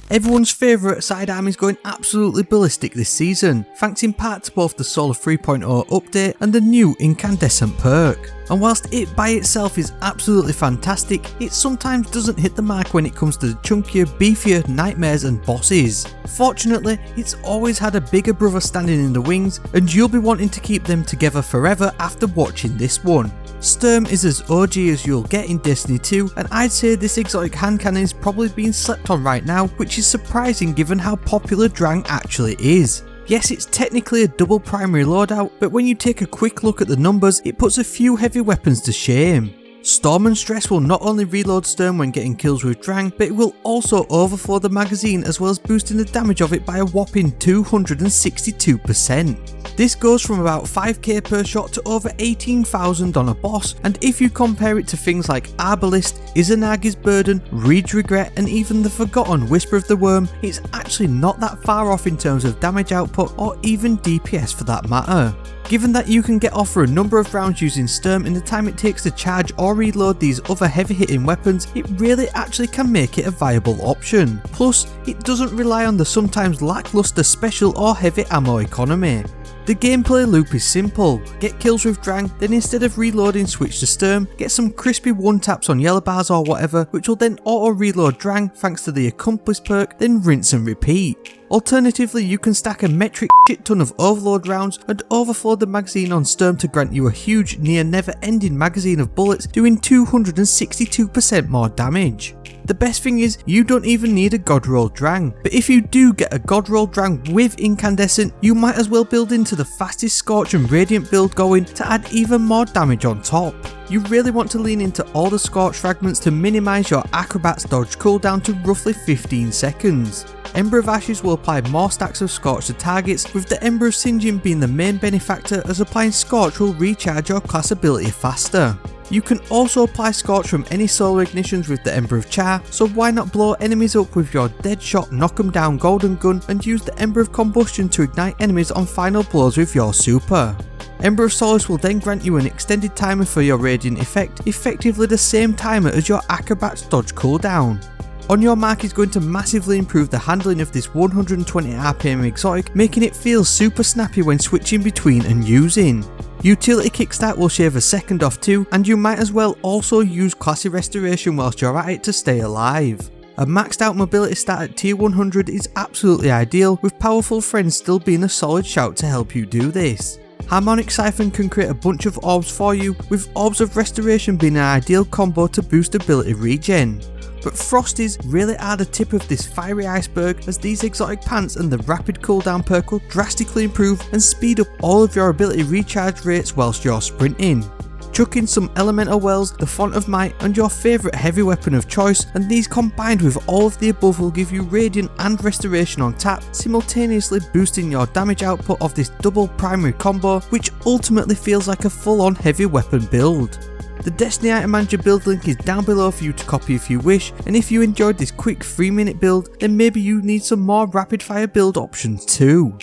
Everyone's favourite sidearm is going absolutely ballistic this season, thanks in part to both the Solar 3.0 update and the new Incandescent perk. And whilst it by itself is absolutely fantastic, it sometimes doesn't hit the mark when it comes to the chunkier, beefier nightmares and bosses. Fortunately, it's always had a bigger brother standing in the wings, and you'll be wanting to keep them together forever after watching this one. Sturm is as OG as you'll get in Destiny 2, and I'd say this exotic hand cannon is probably being slept on right now, which is surprising given how popular Drang actually is. Yes, it's technically a double primary loadout, but when you take a quick look at the numbers, it puts a few heavy weapons to shame. Storm and Stress will not only reload Sturm when getting kills with Drang, but it will also overflow the magazine as well as boosting the damage of it by a whopping 262%. This goes from about 5k per shot to over 18,000 on a boss, and if you compare it to things like Arbalist, Izanagi's Burden, Reed's Regret and even the forgotten Whisper of the Worm, it's actually not that far off in terms of damage output or even DPS for that matter. Given that you can get off for a number of rounds using Sturm in the time it takes to charge or reload these other heavy hitting weapons, it really actually can make it a viable option. Plus, it doesn't rely on the sometimes lackluster special or heavy ammo economy. The gameplay loop is simple: get kills with Drang, then instead of reloading switch to Sturm, get some crispy one taps on yellow bars or whatever, which will then auto reload Drang thanks to the Accomplice perk, then rinse and repeat. Alternatively, you can stack a metric shit ton of overload rounds and overflow the magazine on Sturm to grant you a huge, near never ending magazine of bullets doing 262% more damage. The best thing is, you don't even need a God Roll Drang, but if you do get a God Roll Drang with Incandescent, you might as well build into the fastest Scorch and Radiant build going to add even more damage on top. You really want to lean into all the Scorch fragments to minimise your acrobat's dodge cooldown to roughly 15 seconds. Ember of Ashes will apply more stacks of Scorch to targets, with the Ember of Singeing being the main benefactor, as applying Scorch will recharge your class ability faster. You can also apply Scorch from any solar ignitions with the Ember of CHAR, so why not blow enemies up with your dead shot knock 'em down golden gun and use the Ember of Combustion to ignite enemies on final blows with your super. Ember of Solace will then grant you an extended timer for your radiant effect, effectively the same timer as your acrobat's dodge cooldown. On Your Mark is going to massively improve the handling of this 120 RPM exotic, making it feel super snappy when switching between and using. Utility Kickstart will shave a second off too, and you might as well also use Classy Restoration whilst you're at it to stay alive. A maxed out mobility stat at tier 100 is absolutely ideal, with Powerful Friends still being a solid shout to help you do this. Harmonic Siphon can create a bunch of orbs for you, with Orbs of Restoration being an ideal combo to boost ability regen. But Frosties really are the tip of this fiery iceberg, as these exotic pants and the rapid cooldown perk will drastically improve and speed up all of your ability recharge rates whilst you're sprinting. Chuck in some elemental wells, the Font of Might and your favourite heavy weapon of choice, and these combined with all of the above will give you Radiant and Restoration on tap, simultaneously boosting your damage output of this double primary combo, which ultimately feels like a full on heavy weapon build. The Destiny Item Manager build link is down below for you to copy if you wish, and if you enjoyed this quick 3-minute build, then maybe you need some more rapid fire build options too.